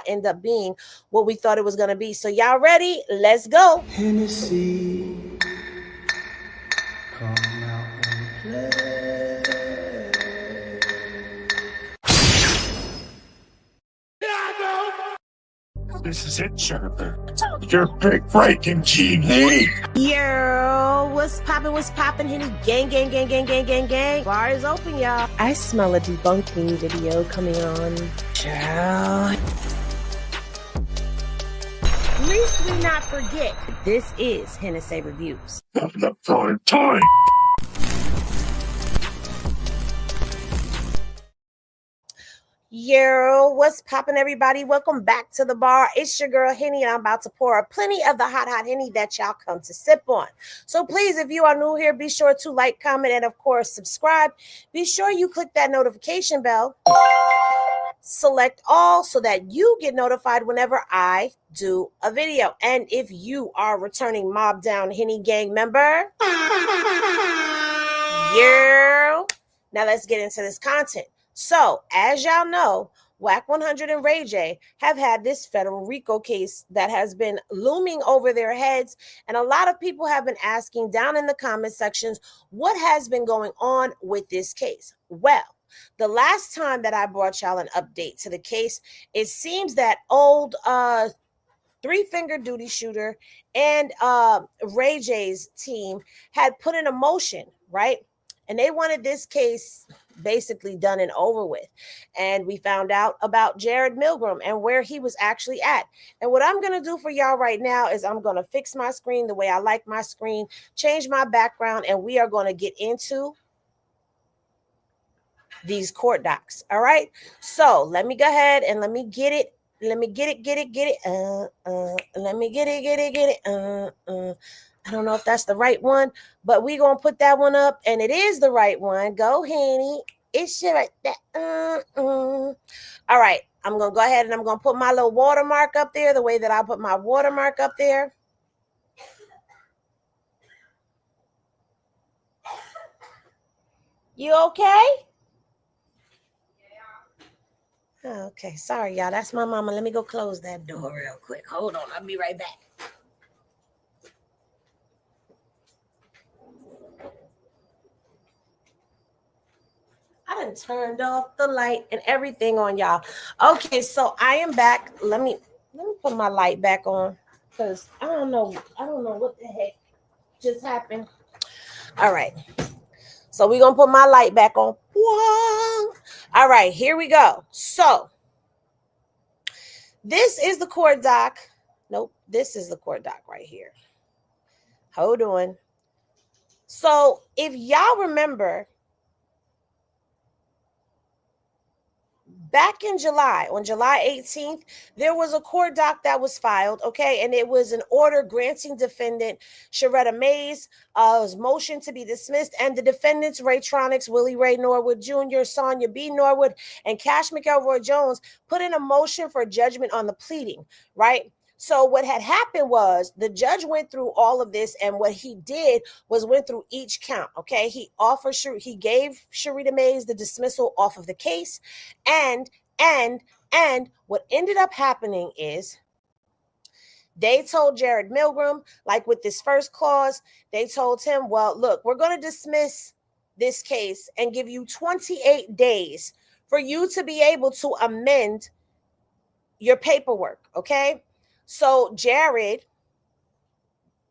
end up being what we thought it was going to be. So y'all ready? Let's go. Hennessy, come out and play. This is it, Jennifer. Your big breaking Chime. Yo, what's poppin', Henny? Gang. Bar is open, y'all. I smell a debunking video coming on. Child. Least we not forget, this is Hennessy Reviews. The prime time. Yo, what's poppin', everybody? Welcome back to the bar. It's your girl Henny, and I'm about to pour plenty of the hot Henny that y'all come to sip on. So please, if you are new here, be sure to like, comment, and of course subscribe. Be sure you click that notification bell. Select all so that you get notified whenever I do a video. And if you are a returning Mob Down Henny Gang member, yeah. Now let's get into this content. So, as y'all know, Wack 100 and Ray J have had this federal RICO case that has been looming over their heads. And a lot of people have been asking down in the comment sections, what has been going on with this case? Well, the last time that I brought y'all an update to the case, it seems that old three-finger duty shooter and Ray J's team had put in a motion, right? And they wanted this case basically done and over with. And we found out about Jared Milgram and where he was actually at. And what I'm going to do for y'all right now is I'm going to fix my screen the way I like my screen, change my background, and we are going to get into these court docs. All right. So let me go ahead and let me get it. Let me get it. Let me get it. I don't know if that's the right one, but we're going to put that one up, and it is the right one. Go, Henny. It's shit right there. All right. I'm going to go ahead and I'm going to put my little watermark up there the way that I put my watermark up there. You okay? Yeah. Okay. Sorry, y'all. That's my mama. Let me go close that door real quick. Hold on. I'll be right back. I done turned off the light and everything on y'all. Okay, so I am back. Let me put my light back on because I don't know what the heck just happened. All right. So we're gonna put my light back on. Whoa. All right, here we go. So this is the court doc. Nope, this is the court doc right here. Hold on. So if y'all remember, back in July, on July 18th, there was a court doc that was filed, okay? And it was an order granting defendant Sharetta Mays' motion to be dismissed, and the defendants, Raytronics, Willie Ray Norwood Jr., Sonia B. Norwood, and Cash McElroy Jones, put in a motion for judgment on the pleading, right? So what had happened was the judge went through all of this, and what he did was went through each count, okay? He gave Sharetta Mays the dismissal off of the case, and what ended up happening is they told Jared Milgram, like with this first clause, they told him, well, look, we're going to dismiss this case and give you 28 days for you to be able to amend your paperwork, okay? So Jared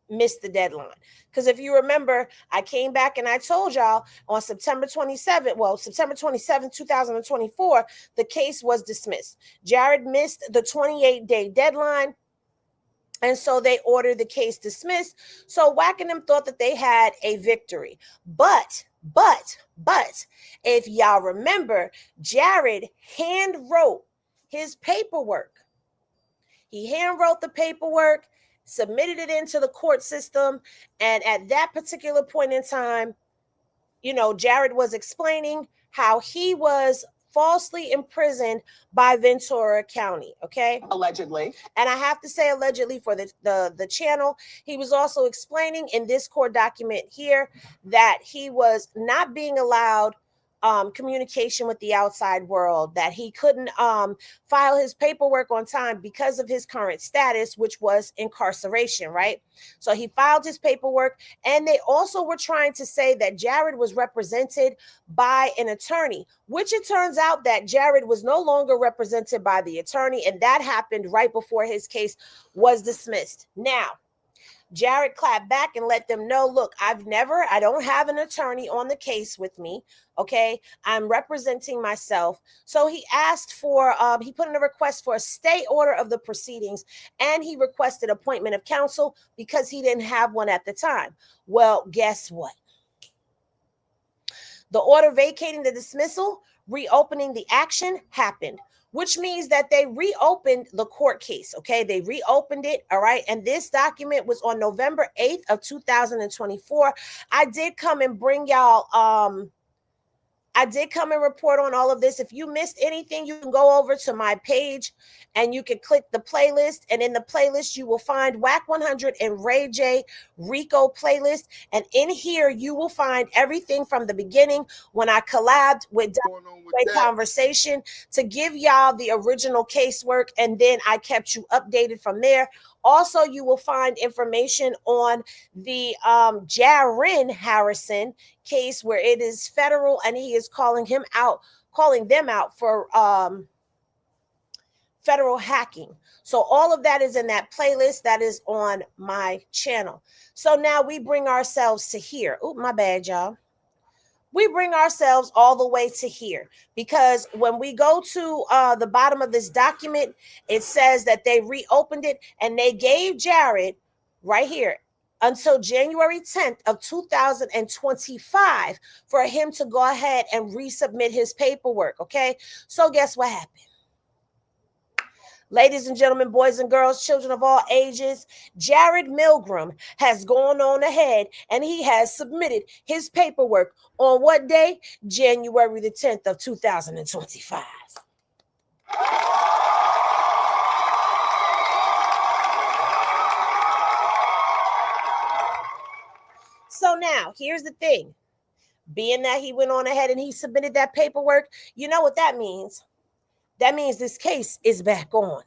missed the deadline. Because if you remember, I came back and I told y'all on September 27, 2024, the case was dismissed. Jared missed the 28-day deadline. And so they ordered the case dismissed. So Wack and them thought that they had a victory. But if y'all remember, Jared hand wrote his paperwork. He hand wrote the paperwork, submitted it into the court system. And at that particular point in time, you know, Jared was explaining how he was falsely imprisoned by Ventura County, okay? Allegedly. And I have to say allegedly for the channel. He was also explaining in this court document here that he was not being allowed communication with the outside world, that he couldn't file his paperwork on time because of his current status, which was incarceration, right? So he filed his paperwork, and they also were trying to say that Jared was represented by an attorney, which it turns out that Jared was no longer represented by the attorney, and that happened right before his case was dismissed. Now, Jared clapped back and let them know, look, I don't have an attorney on the case with me. Okay. I'm representing myself. So he asked for, he put in a request for a stay order of the proceedings, and he requested appointment of counsel because he didn't have one at the time. Well, guess what? The order vacating the dismissal, reopening the action happened, which means that they reopened the court case. Okay, they reopened it. All right, and this document was on November 8th of 2024. I did come and bring y'all I did come and report on all of this. If you missed anything, you can go over to my page and you can click the playlist. And in the playlist, you will find Wack 100 and Ray J RICO playlist. And in here, you will find everything from the beginning when I collabed with Conversation to give y'all the original casework. And then I kept you updated from there. Also, you will find information on the Jared Harrison case, where it is federal, and he is calling them out for federal hacking. So all of that is in that playlist that is on my channel. So now we bring ourselves to here. Oh, my bad, y'all. We bring ourselves all the way to here, because when we go to the bottom of this document, it says that they reopened it and they gave Jared right here until January 10th of 2025 for him to go ahead and resubmit his paperwork. Okay, so guess what happened? Ladies and gentlemen, boys and girls, children of all ages, Jared Milgram has gone on ahead and he has submitted his paperwork on what day? January the 10th of 2025. So now, here's the thing. Being that he went on ahead and he submitted that paperwork, you know what that means? That means this case is back on.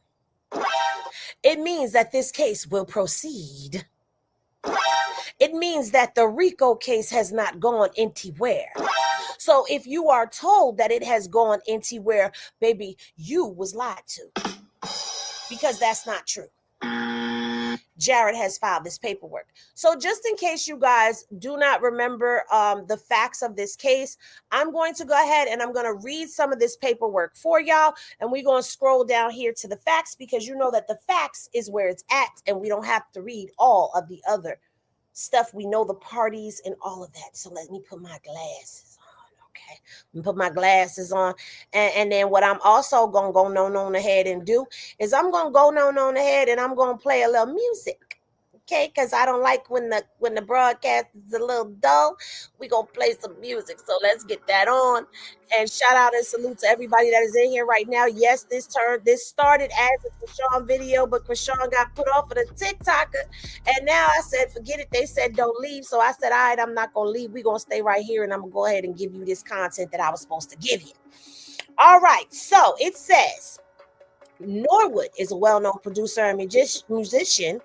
It means that this case will proceed. It means that the RICO case has not gone anywhere. So if you are told that it has gone anywhere, baby, you was lied to, because that's not true. Jared has filed this paperwork. So just in case you guys do not remember the facts of this case, I'm going to go ahead and I'm going to read some of this paperwork for y'all. And we're going to scroll down here to the facts, because you know that the facts is where it's at. And we don't have to read all of the other stuff. We know the parties and all of that. So let me put my glasses. Okay, put my glasses on, and then what I'm also gonna go on ahead and do is I'm gonna go on ahead and I'm gonna play a little music. Okay, because I don't like when the broadcast is a little dull. We gonna play some music, so let's get that on. And shout out and salute to everybody that is in here right now. Yes, this started as a Krishan video, but Krishan got put off of the TikToker, and now I said forget it. They said don't leave, so I said all right, I'm not gonna leave. We gonna stay right here, and I'm gonna go ahead and give you this content that I was supposed to give you. All right, so it says Norwood is a well-known producer and musician.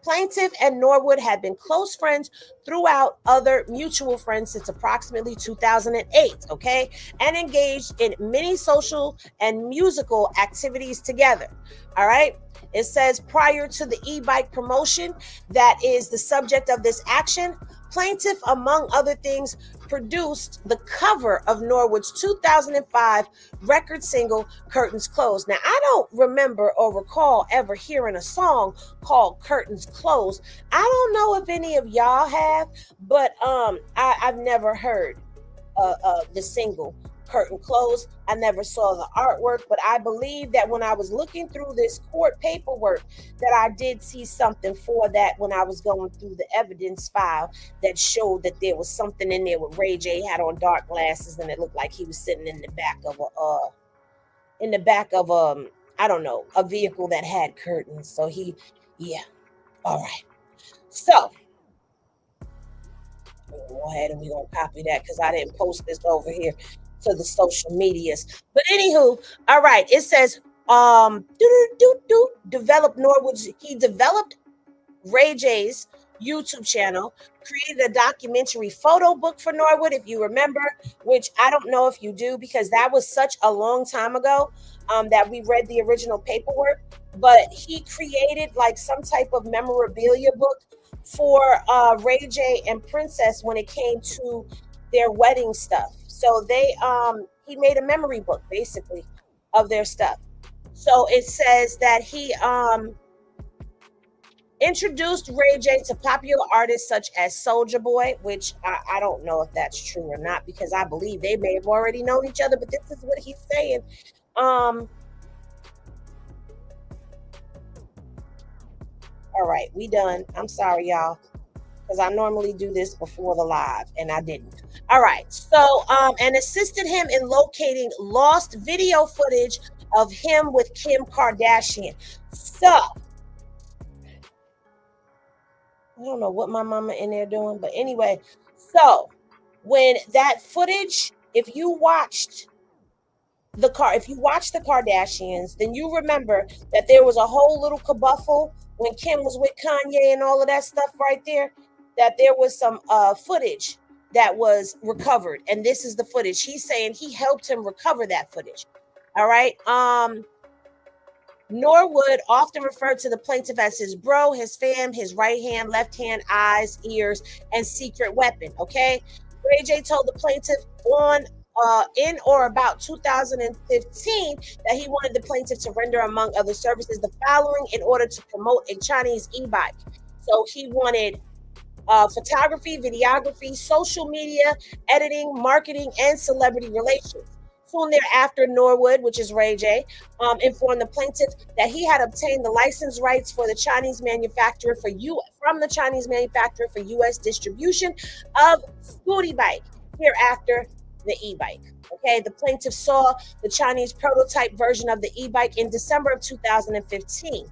Plaintiff and Norwood had been close friends throughout other mutual friends since approximately 2008, okay, and engaged in many social and musical activities together. All right. It says prior to the e-bike promotion that is the subject of this action, plaintiff, among other things, produced the cover of Norwood's 2005 record single, Curtains Closed. Now, I don't remember or recall ever hearing a song called Curtains Closed. I don't know if any of y'all have, but I've never heard the single Curtain Closed. I never saw the artwork, but I believe that when I was looking through this court paperwork that I did see something for that when I was going through the evidence file that showed that there was something in there with Ray J had on dark glasses and it looked like he was sitting in the back of I don't know, a vehicle that had curtains. So yeah. All right. So go ahead and we're gonna copy that because I didn't post this over here. to the social medias. But anywho, all right, it says developed Norwood's, he developed Ray J's YouTube channel, created a documentary photo book for Norwood, if you remember, which I don't know if you do because that was such a long time ago that we read the original paperwork. But he created like some type of memorabilia book for Ray J and Princess when it came to their wedding stuff. So they he made a memory book basically of their stuff. So it says that he introduced Ray J to popular artists such as Soulja Boy, which I don't know if that's true or not because I believe they may have already known each other, but this is what he's saying. All right, we done. I'm sorry, y'all, because I normally do this before the live and I didn't. All right, so and assisted him in locating lost video footage of him with Kim Kardashian. So I don't know what my mama in there doing, but anyway, so when that footage, if you watched the Kardashians, then you remember that there was a whole little kerfuffle when Kim was with Kanye and all of that stuff right there, that there was some footage that was recovered. And this is the footage. He's saying he helped him recover that footage. All right. Norwood often referred to the plaintiff as his bro, his fam, his right hand, left hand, eyes, ears, and secret weapon. Okay. Ray J told the plaintiff in or about 2015 that he wanted the plaintiff to render, among other services, the following in order to promote a Chinese e-bike. So he wanted photography, videography, social media, editing, marketing, and celebrity relations. Soon thereafter, Norwood, which is Ray J, informed the plaintiff that he had obtained the license rights for the Chinese manufacturer from the Chinese manufacturer for U.S. distribution of Scooty bike. Hereafter, the e-bike. Okay, the plaintiff saw the Chinese prototype version of the e-bike in December of 2015.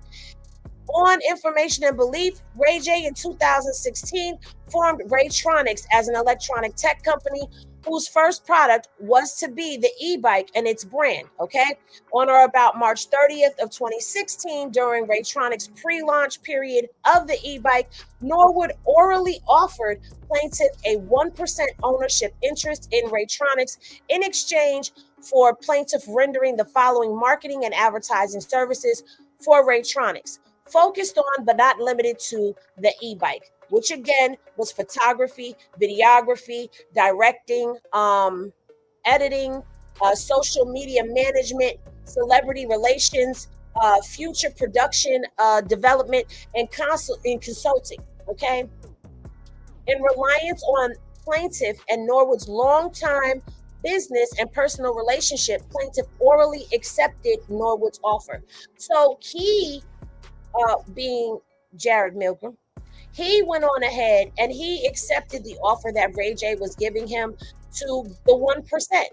On information and belief, Ray J in 2016 formed Raytronics as an electronic tech company whose first product was to be the e-bike and its brand. Okay, on or about March 30th of 2016, during Raytronics pre-launch period of the e-bike, Norwood orally offered plaintiff a 1% ownership interest in Raytronics in exchange for plaintiff rendering the following marketing and advertising services for Raytronics, focused on but not limited to the e-bike, which again was photography, videography, directing, editing, social media management, celebrity relations, future production, development, and consulting. Okay, in reliance on plaintiff and Norwood's longtime business and personal relationship, plaintiff orally accepted Norwood's offer. So he, being Jared Milgram, he went on ahead and he accepted the offer that Ray J was giving him to the 1%.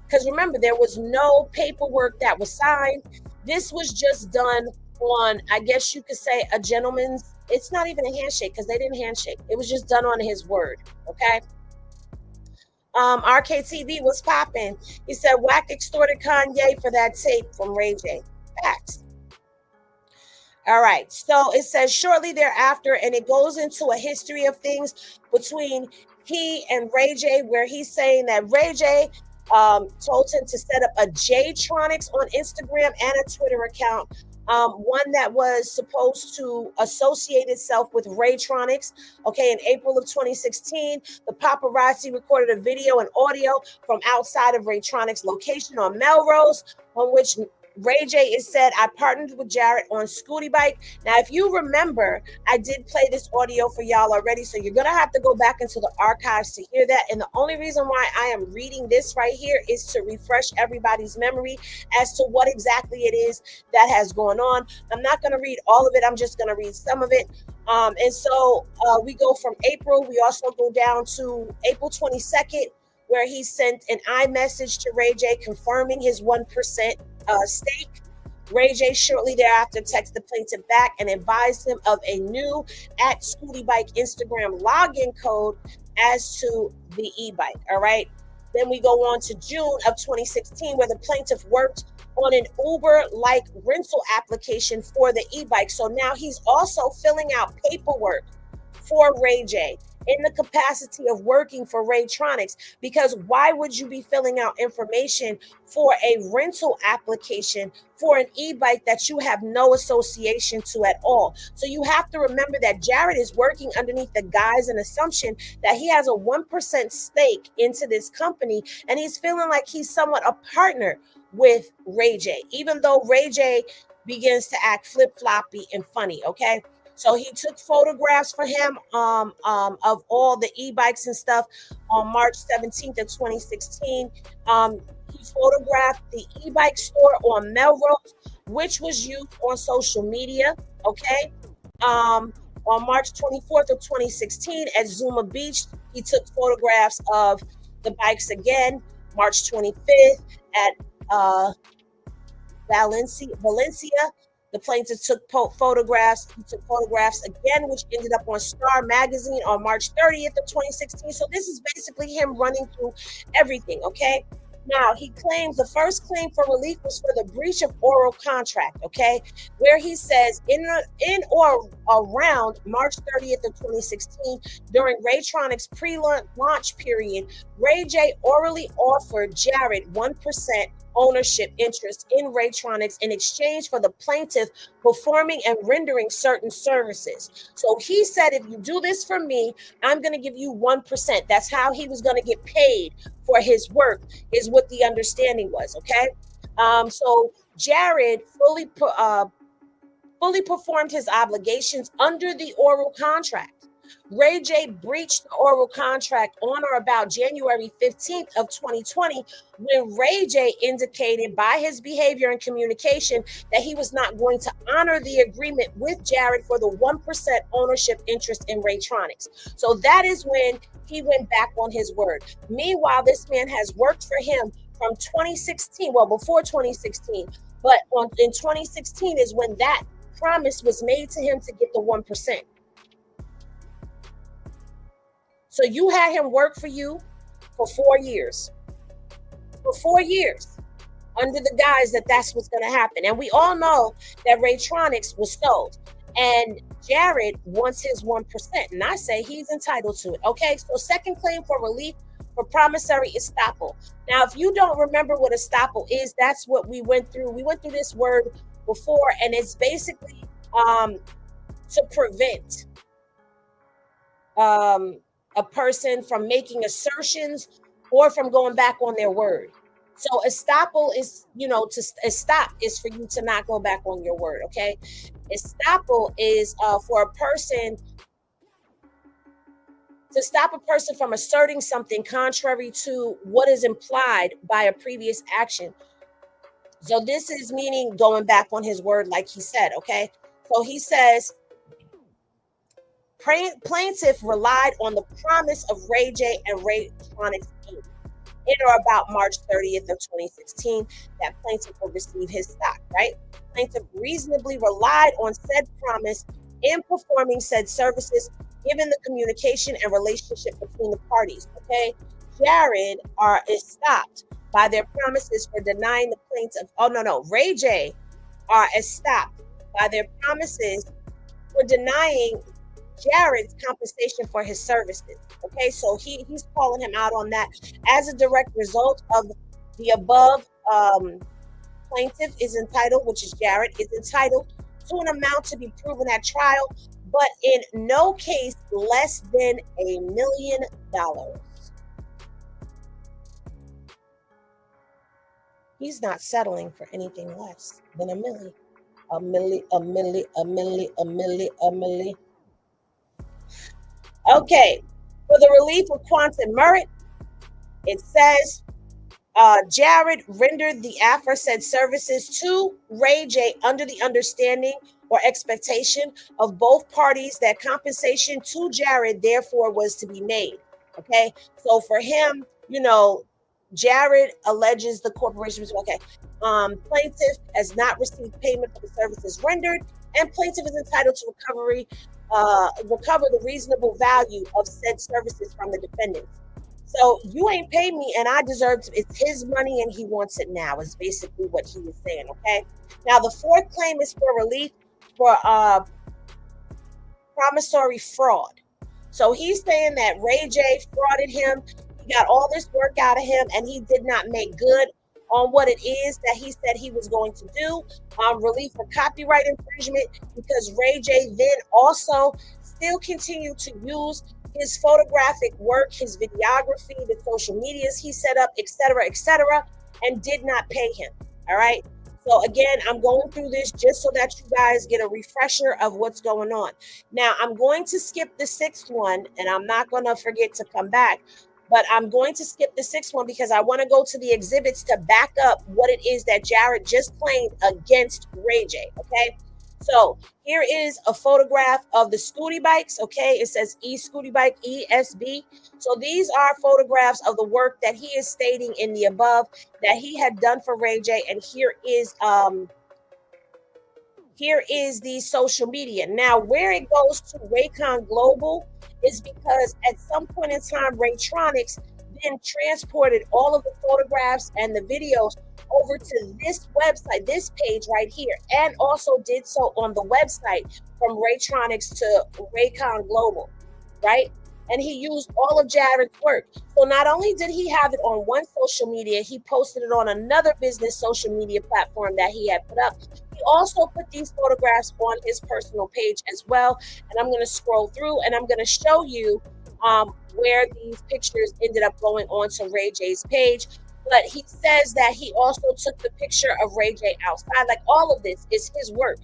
Because remember, there was no paperwork that was signed. This was just done on, I guess you could say, a gentleman's. It's not even a handshake because they didn't handshake. It was just done on his word. Okay. RKTV was popping. He said Wack extorted Kanye for that tape from Ray J. Facts. All right, so it says shortly thereafter, and it goes into a history of things between he and Ray J, where he's saying that Ray J told him to set up a J-Tronics on Instagram and a Twitter account, one that was supposed to associate itself with Raytronics. Okay, in April of 2016, the paparazzi recorded a video and audio from outside of Raytronics' location on Melrose, on which Ray J is said, I partnered with Jared on Scooty Bike. Now, if you remember, I did play this audio for y'all already, so you're going to have to go back into the archives to hear that. And the only reason why I am reading this right here is to refresh everybody's memory as to what exactly it is that has gone on. I'm not going to read all of it. I'm just going to read some of it. And so we go from April. We also go down to April 22nd, where he sent an iMessage to Ray J confirming his 1% stake. Ray J shortly thereafter texted the plaintiff back and advised him of a new @Scooty Bike Instagram login code as to the e-bike. All right. Then we go on to June of 2016, where the plaintiff worked on an Uber-like rental application for the e-bike. So now he's also filling out paperwork for Ray J in the capacity of working for Raytronics, because why would you be filling out information for a rental application for an e-bike that you have no association to at all? So you have to remember that Jared is working underneath the guise and assumption that he has a 1% stake into this company, and he's feeling like he's somewhat a partner with Ray J, even though Ray J begins to act flip-floppy and funny, okay? So he took photographs for him of all the e-bikes and stuff on March 17th of 2016. He photographed the e-bike store on Melrose, which was used on social media, okay? On March 24th of 2016 at Zuma Beach, he took photographs of the bikes again. March 25th at Valencia, the plaintiff took photographs. He took photographs again, which ended up on Star Magazine on March 30th of 2016. So this is basically him running through everything, okay? Now, he claims the first claim for relief was for the breach of oral contract, okay? Where he says in or around March 30th of 2016, during Raytronics pre-launch period, Ray J orally offered Jared 1% ownership interest in Raytronics in exchange for the plaintiff performing and rendering certain services. So he said, if you do this for me, I'm going to give you 1%. That's how he was going to get paid for his work, is what the understanding was, okay? So Jared fully performed his obligations under the oral contract. Ray J breached the oral contract on or about January 15th of 2020, when Ray J indicated by his behavior and communication that he was not going to honor the agreement with Jared for the 1% ownership interest in Raytronics. So that is when he went back on his word. Meanwhile, this man has worked for him from 2016, well, before 2016, but in 2016 is when that promise was made to him to get the 1%. So you had him work for you for 4 years. For 4 years, under the guise that that's what's going to happen. And we all know that Raytronics was sold. And Jared wants his 1%. And I say he's entitled to it. Okay, so second claim for relief for promissory estoppel. Now, if you don't remember what estoppel is, that's what we went through. We went through this word before, and it's basically to prevent a person from making assertions or from going back on their word. So estoppel is, to estop is for you to not go back on your word, okay? Estoppel is for a person to stop a person from asserting something contrary to what is implied by a previous action. So this is meaning going back on his word, like he said, okay? So he says, plaintiff relied on the promise of Ray J and Raytronics Inc. in or about March 30th of 2016 that plaintiff will receive his stock, right? Plaintiff reasonably relied on said promise in performing said services, given the communication and relationship between the parties, okay? Jared is stopped by their promises for denying the plaintiff. Ray J is stopped by their promises for denying Jared's compensation for his services. Okay, so he's calling him out on that. As a direct result of the above, plaintiff is entitled, which is Jared, is entitled to an amount to be proven at trial, but in no case less than $1 million. He's not settling for anything less than $1 million. $1 million. Okay, for the relief of quantum merit, it says Jared rendered the aforesaid services to Ray J under the understanding or expectation of both parties that compensation to Jared therefore was to be made. Okay, so for him, Jared alleges the corporation was okay. Plaintiff has not received payment for the services rendered, and plaintiff is entitled to recover the reasonable value of said services from the defendants. So you ain't paid me and I deserve to, it's his money and he wants it now, is basically what he was saying, okay? Now the fourth claim is for relief for promissory fraud. So he's saying that Ray J frauded him. He got all this work out of him and he did not make good on what it is that he said he was going to do. Relief for copyright infringement, because Ray J then also still continued to use his photographic work, his videography, the social medias he set up, etc., and did not pay him. All right. So again, I'm going through this just so that you guys get a refresher of what's going on. Now, I'm going to skip the sixth one, and I'm not going to forget to come back, but I'm going to skip the sixth one because I want to go to the exhibits to back up what it is that Jared just claimed against Ray J, okay? So here is a photograph of the Scooty bikes, okay? It says Scooty bike, ESB. So these are photographs of the work that he is stating in the above that he had done for Ray J, and here is the social media. Now, where it goes to Raycon Global is because at some point in time, Raytronics then transported all of the photographs and the videos over to this website, this page right here, and also did so on the website from Raytronics to Raycon Global, right? And he used all of Jared's work. So not only did he have it on one social media, he posted it on another business social media platform that he had put up. He also put these photographs on his personal page as well. And I'm going to scroll through and I'm going to show you where these pictures ended up going on to Ray J's page. But he says that he also took the picture of Ray J outside. Like, all of this is his work.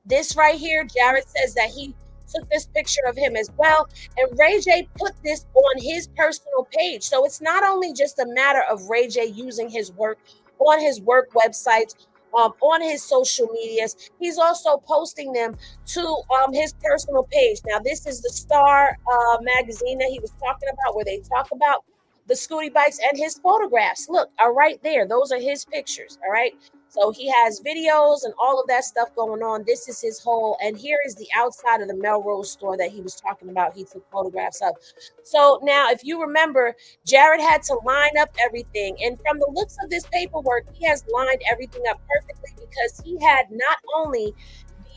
This right here, Jared says that he took this picture of him as well. And Ray J put this on his personal page. So it's not only just a matter of Ray J using his work on his work websites, on his social medias. He's also posting them to his personal page. Now, this is the Star magazine that he was talking about, where they talk about the Scooty bikes, and his photographs, look, are right there. Those are his pictures, all right? So he has videos and all of that stuff going on. This is his whole, and here is the outside of the Melrose store that he was talking about. He took photographs of. So now, if you remember, Jared had to line up everything. And from the looks of this paperwork, he has lined everything up perfectly, because he had not only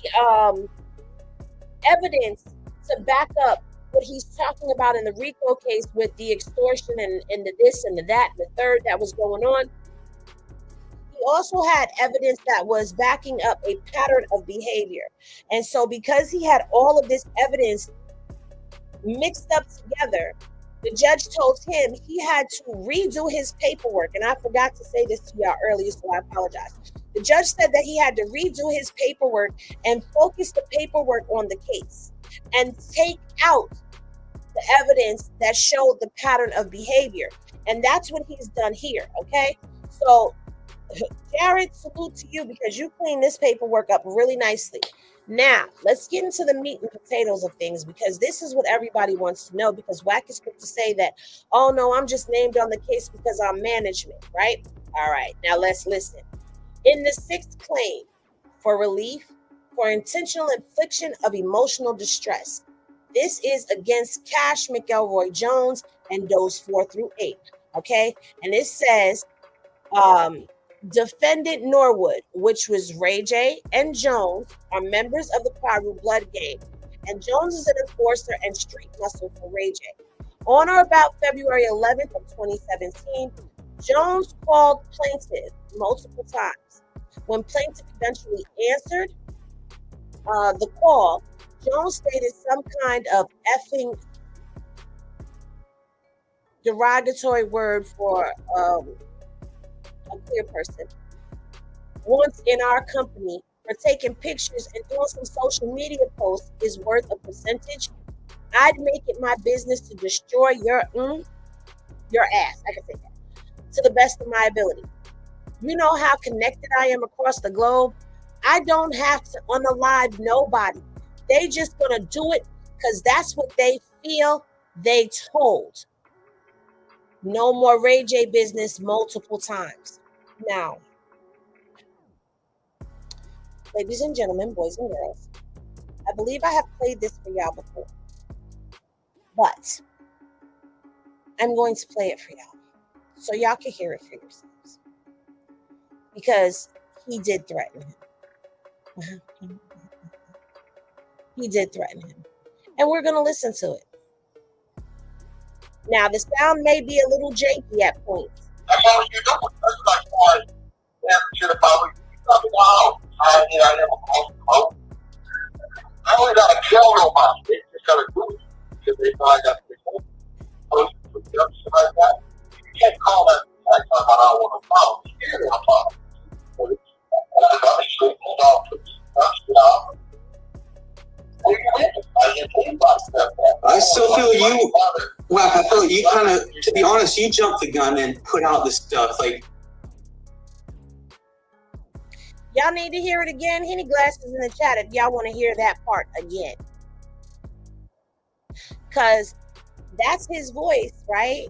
the evidence to back up what he's talking about in the RICO case with the extortion and the this and the that and the third that was going on. He also had evidence that was backing up a pattern of behavior. And so because he had all of this evidence mixed up together, the judge told him he had to redo his paperwork. And I forgot to say this to y'all earlier, so I apologize. The judge said that he had to redo his paperwork and focus the paperwork on the case and take out the evidence that showed the pattern of behavior. And that's what he's done here, okay? So, Jared, salute to you, because you cleaned this paperwork up really nicely. Now, let's get into the meat and potatoes of things, because this is what everybody wants to know, because Wack is quick to say that, oh, no, I'm just named on the case because I'm management, right? All right, now let's listen. In the sixth claim for relief for intentional infliction of emotional distress, this is against Cash McElroy Jones and those 4 through 8, okay? And it says, defendant Norwood, which was Ray J and Jones, are members of the Piru Blood Gang, and Jones is an enforcer and street muscle for Ray J. On or about February 11th of 2017, Jones called plaintiff multiple times. When plaintiff eventually answered the call, Jones stated some kind of effing derogatory word for a queer person once in our company for taking pictures and doing some social media posts is worth a percentage. I'd make it my business to destroy your ass. I can say that to the best of my ability. You know how connected I am across the globe. I don't have to unalive nobody. They just gonna do it because that's what they feel they told. No more Ray J business multiple times. Now, ladies and gentlemen, boys and girls, I believe I have played this for y'all before. But I'm going to play it for y'all so y'all can hear it for yourselves, because he did threaten him. He did threaten him. And we're going to listen to it. Now, the sound may be a little janky at points. That's all you do. That's like why should have probably something out. I never called. I only got to tell nobody. They just got to do it because they thought I got to something like that. You can't call that like I don't want to follow. You don't want to I still feel you, Wack, I feel you kind of, to be honest, you jumped the gun and put out this stuff. Like, y'all need to hear it again. Henny Glasses in the chat if y'all want to hear that part again. Because that's his voice, right?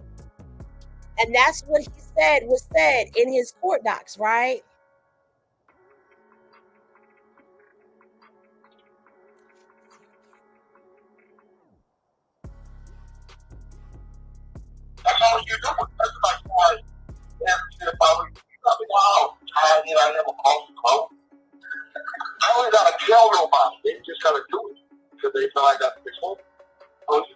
And that's what he said was said in his court docs, right? That's all you do. That's like why should have probably something out. I never called. I only got to tell nobody. They just got to do it because they thought I got this whole something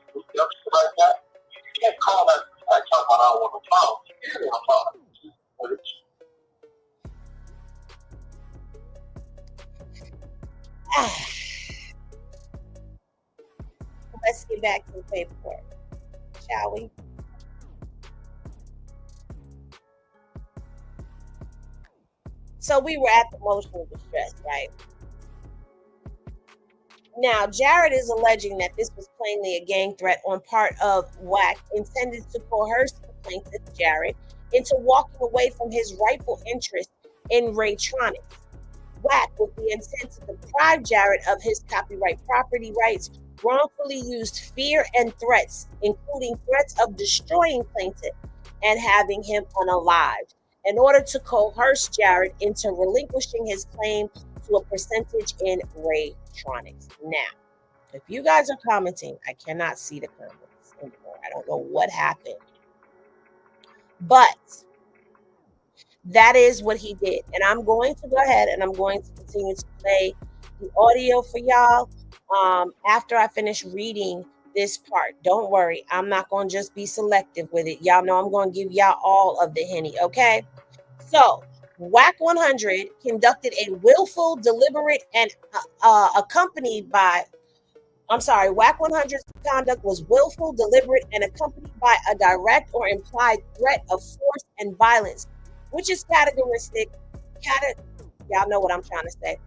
like that. You can't call that like I don't want to follow. You don't want to follow. Let's get back to the paperwork, shall we? So we were at the motion of distress, right? Now, Jared is alleging that this was plainly a gang threat on part of Wack, intended to coerce the plaintiff, Jared, into walking away from his rightful interest in Raytronics. Wack, with the intent to deprive Jared of his copyright property rights, wrongfully used fear and threats, including threats of destroying plaintiff and having him unalived, in order to coerce Jared into relinquishing his claim to a percentage in Raytronics. Now, if you guys are commenting, I cannot see the comments anymore. I don't know what happened. But that is what he did. And I'm going to go ahead and I'm going to continue to play the audio for y'all after I finish reading this part. Don't worry, I'm not going to just be selective with it. Y'all know I'm going to give y'all all of the Henny, okay? So, Wack 100 conducted a willful, deliberate, and accompanied by, Wack 100's conduct was willful, deliberate, and accompanied by a direct or implied threat of force and violence, which is characteristic, y'all know what I'm trying to say,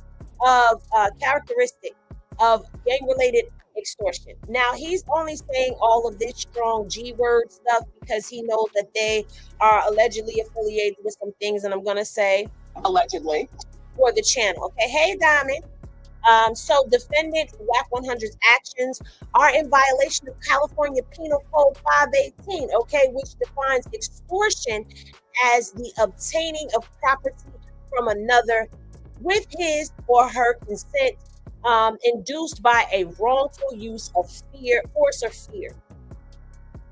of characteristic of gang-related extortion. Now, he's only saying all of this strong G-word stuff because he knows that they are allegedly affiliated with some things, and I'm going to say allegedly for the channel. Okay, hey, Diamond. So defendant Wack 100's actions are in violation of California Penal Code 518, okay, which defines extortion as the obtaining of property from another with his or her consent, induced by a wrongful use of fear, force, or fear.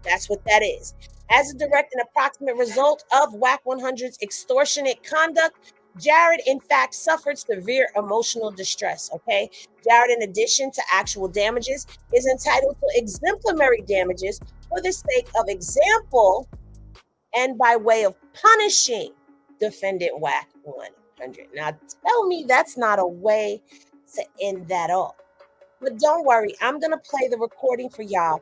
That's what that is. As a direct and approximate result of Wack 100's extortionate conduct, Jared, in fact, suffered severe emotional distress, okay? Jared, in addition to actual damages, is entitled to exemplary damages for the sake of example and by way of punishing defendant Wack 100. Now, tell me that's not a way to end that off. But don't worry, I'm going to play the recording for y'all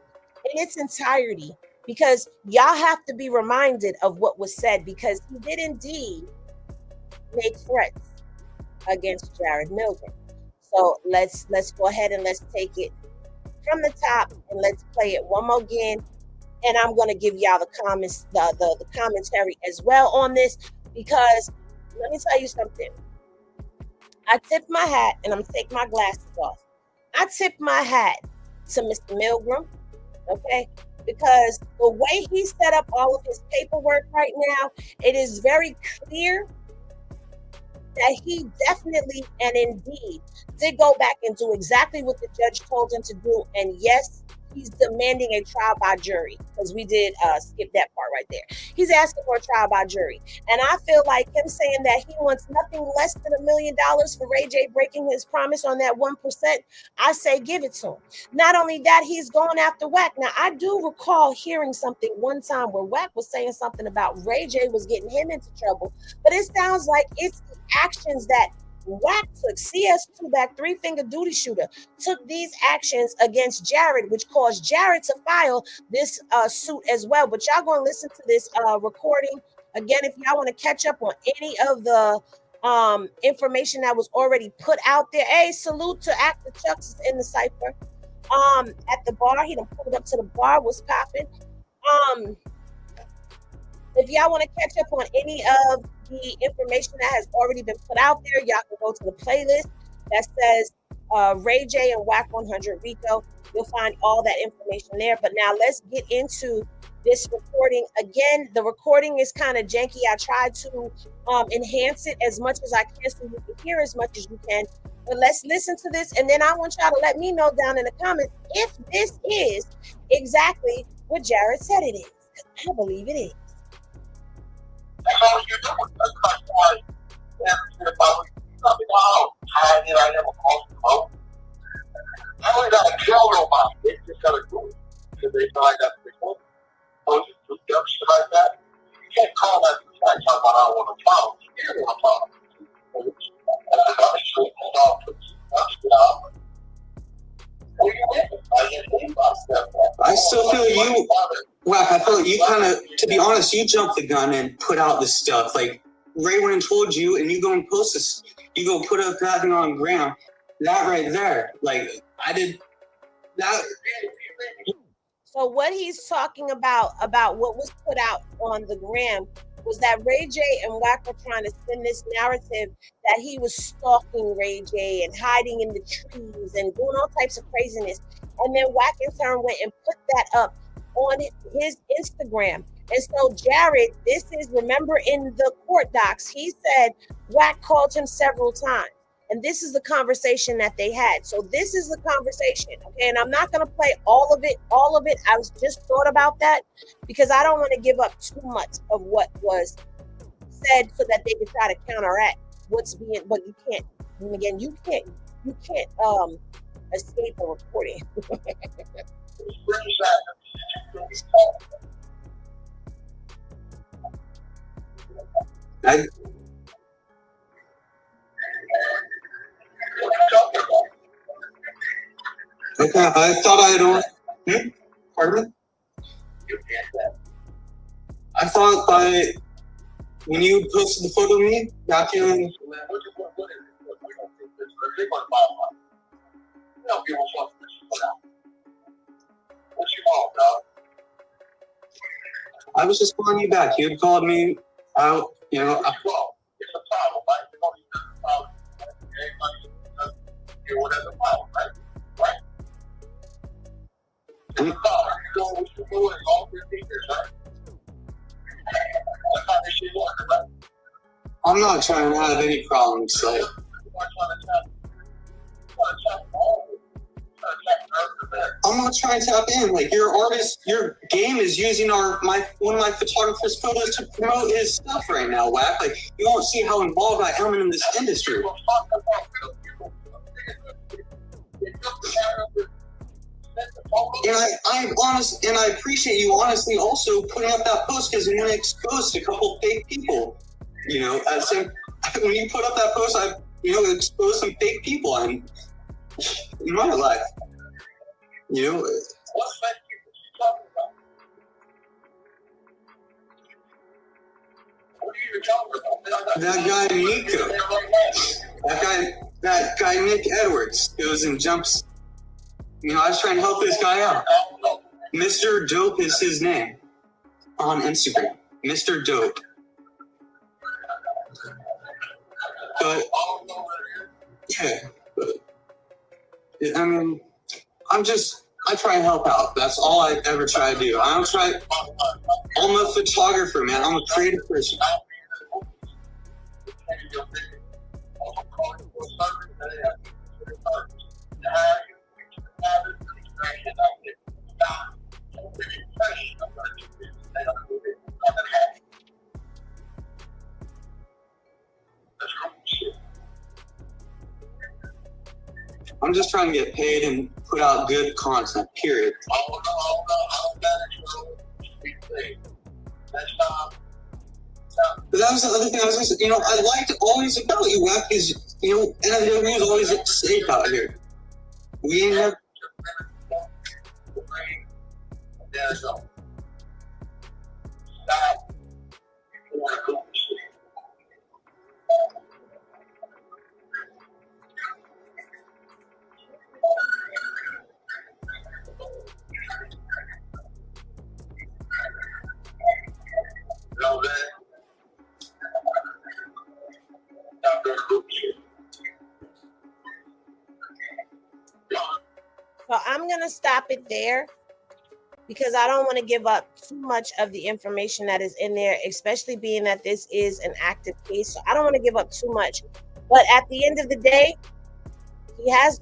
in its entirety because y'all have to be reminded of what was said, because he did indeed make threats against Jared Milgram. So let's go ahead and let's take it from the top and let's play it one more again. And I'm going to give y'all the comments, the commentary as well on this, because let me tell you something. I tip my hat, and I'm taking my glasses off. I tip my hat to Mr. Milgram, okay? Because the way he set up all of his paperwork right now, it is very clear that he definitely and indeed did go back and do exactly what the judge told him to do. And yes, he's demanding a trial by jury, because we did skip that part right there. He's asking for a trial by jury. And I feel like him saying that he wants nothing less than $1 million for Ray J breaking his promise on that 1%, I say give it to him. Not only that, he's going after Wack. Now, I do recall hearing something one time where Wack was saying something about Ray J was getting him into trouble, but it sounds like it's the actions that Wack took. CS2 back 3-finger duty shooter took these actions against Jared, which caused Jared to file this suit as well. But y'all going to listen to this recording again if y'all want to catch up on any of the information that was already put out there. Hey, salute to Actor Chucks in the cipher. At the bar, he done pulled up to the bar, was popping. If y'all want to catch up on any of the information that has already been put out there, y'all can go to the playlist that says Ray J and Wack 100 Rico. You'll find all that information there. But now let's get into this recording. Again, the recording is kind of janky. I tried to enhance it as much as I can so you can hear as much as you can. But let's listen to this, and then I want y'all to let me know down in the comments if this is exactly what Jared said it is. I believe it is. That's all you do. That's why I never crossed the road. I only gotta kill nobody. They just gotta do it. Because they know I got the book. So you do dumb shit like that. You can't call that guy talking about I don't want to follow. You don't want to follow. I still feel you, Wack. I feel you kind of, to be honest, you jumped the gun and put out the stuff. Like Ray went and told you, and you go and post this. You go put up that thing on ground. That right there, like I did that. So what he's talking about what was put out on the gram was that Ray J and Wack were trying to spin this narrative that he was stalking Ray J and hiding in the trees and doing all types of craziness. And then Wack in turn went and put that up on his Instagram. And so Jared, this is, remember in the court docs, he said Wack called him several times. And this is the conversation that they had. So this is the conversation, okay? And I'm not going to play all of it. I was just thought about that because I don't want to give up too much of what was said so that they can try to counteract what's being, but you can't. And again, you can't escape a reporting. Okay, I thought I had only. Pardon me? I thought by when you posted the photo of me back in. I was just calling you back. You had called me out, you know. It's a problem, right? Everybody has a problem, right? Right? It's a problem. You know what you're doing all 15 years, right? That's how this shit works, right? I'm not trying to have any problems, like. I'm not trying to tap in. Like your artist, your game is using one of my photographer's photos to promote his stuff right now, Wack. Like you don't see how involved I am in this industry. And I'm honest, and I appreciate you honestly also putting up that post because you want to expose a couple fake people. You know, when you put up that post, I exposed some fake people in my life. You know, What's fake people you talking about? What are you talking about? that guy Nico, that guy Nick Edwards goes and jumps. You know, I was trying to help this guy out. Mr. Dope is his name on Instagram. Mr. Dope. But yeah, I mean, I try and help out. That's all I ever try to do. I'm a photographer, man. I'm a creative person. just trying to get paid and put out good content, period. Oh, no, that's But that was the other thing I was just, I liked always about you, Wack, is, NFW is always safe out here. We ain't never... So I'm going to stop it there because I don't want to give up too much of the information that is in there, especially being that this is an active case. So I don't want to give up too much. But at the end of the day, he has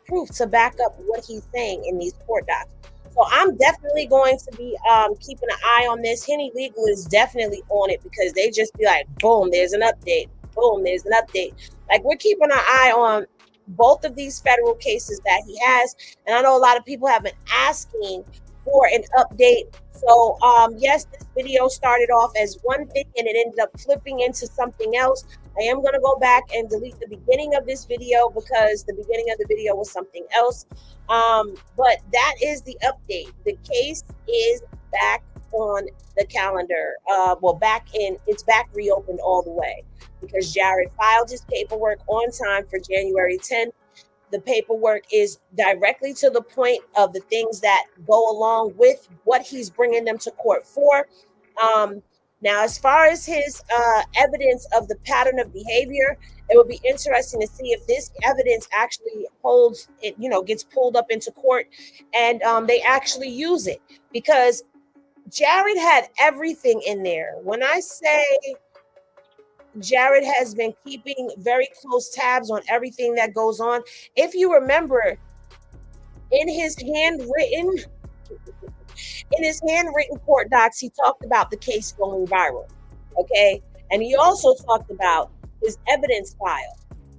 proof to back up what he's saying in these court docs. So I'm definitely going to be keeping an eye on this. Henny Legal is definitely on it because they just be like, boom, there's an update. Boom, there's an update. Like, we're keeping our eye on both of these federal cases that he has. And I know a lot of people have been asking for an update. So yes, this video started off as one thing and it ended up flipping into something else. I am going to go back and delete the beginning of this video because the beginning of the video was something else. But that is the update. The case is back on the calendar. It's back reopened all the way because Jared filed his paperwork on time for January 10th. The paperwork is directly to the point of the things that go along with what he's bringing them to court for. Now, as far as his evidence of the pattern of behavior, it would be interesting to see if this evidence actually holds, it, gets pulled up into court and they actually use it, because Jared had everything in there. When I say Jared has been keeping very close tabs on everything that goes on, if you remember, in his handwritten court docs, he talked about the case going viral. Okay. And he also talked about his evidence file.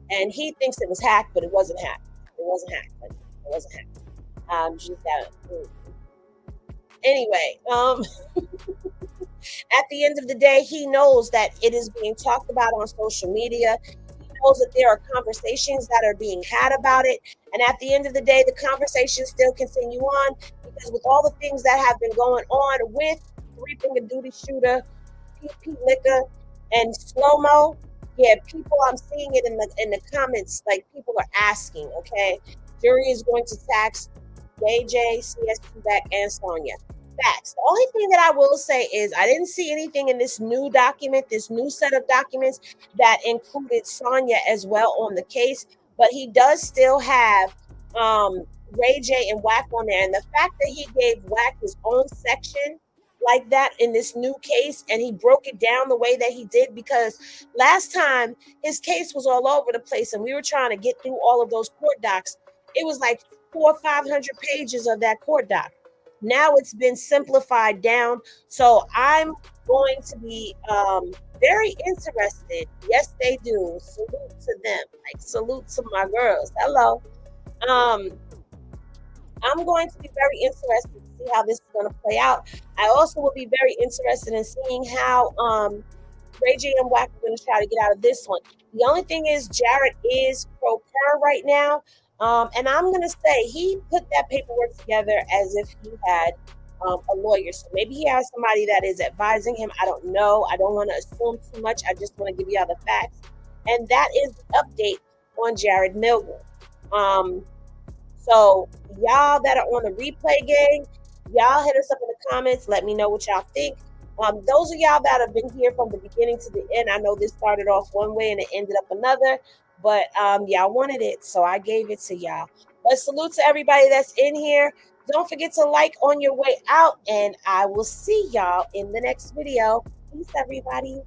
And he thinks it was hacked, but it wasn't hacked. It wasn't hacked. But it wasn't hacked. Just that. Anyway, at the end of the day, he knows that it is being talked about on social media. He knows that there are conversations that are being had about it. And at the end of the day, the conversations still continue on, because with all the things that have been going on with Three-Finger Duty Shooter, Pete Liquor, and Slow-Mo, yeah, people, I'm seeing it in the comments, like people are asking, okay? Jury is going to tax JJ, CS2 back, and Sonya. Facts. The only thing that I will say is I didn't see anything in this new document, this new set of documents that included Sonya as well on the case, but he does still have Ray J and Wack on there. And the fact that he gave Wack his own section like that in this new case, and he broke it down the way that he did, because last time his case was all over the place and we were trying to get through all of those court docs. It was like 400 or 500 pages of that court doc. Now it's been simplified down. So I'm going to be very interested. Yes, they do. Salute to them. Like, salute to my girls. Hello. I'm going to be very interested to see how this is going to play out. I also will be very interested in seeing how Ray J and Wack are going to try to get out of this one. The only thing is Jared is pro per right now. And I'm going to say he put that paperwork together as if he had a lawyer. So maybe he has somebody that is advising him. I don't know. I don't want to assume too much. I just want to give you all the facts. And that is the update on Jared Milgram. So y'all that are on the replay gang, y'all hit us up in the comments. Let me know what y'all think. Those of y'all that have been here from the beginning to the end, I know this started off one way and it ended up another. But y'all wanted it, so I gave it to y'all. But salute to everybody that's in here. Don't forget to like on your way out, and I will see y'all in the next video. Peace, everybody.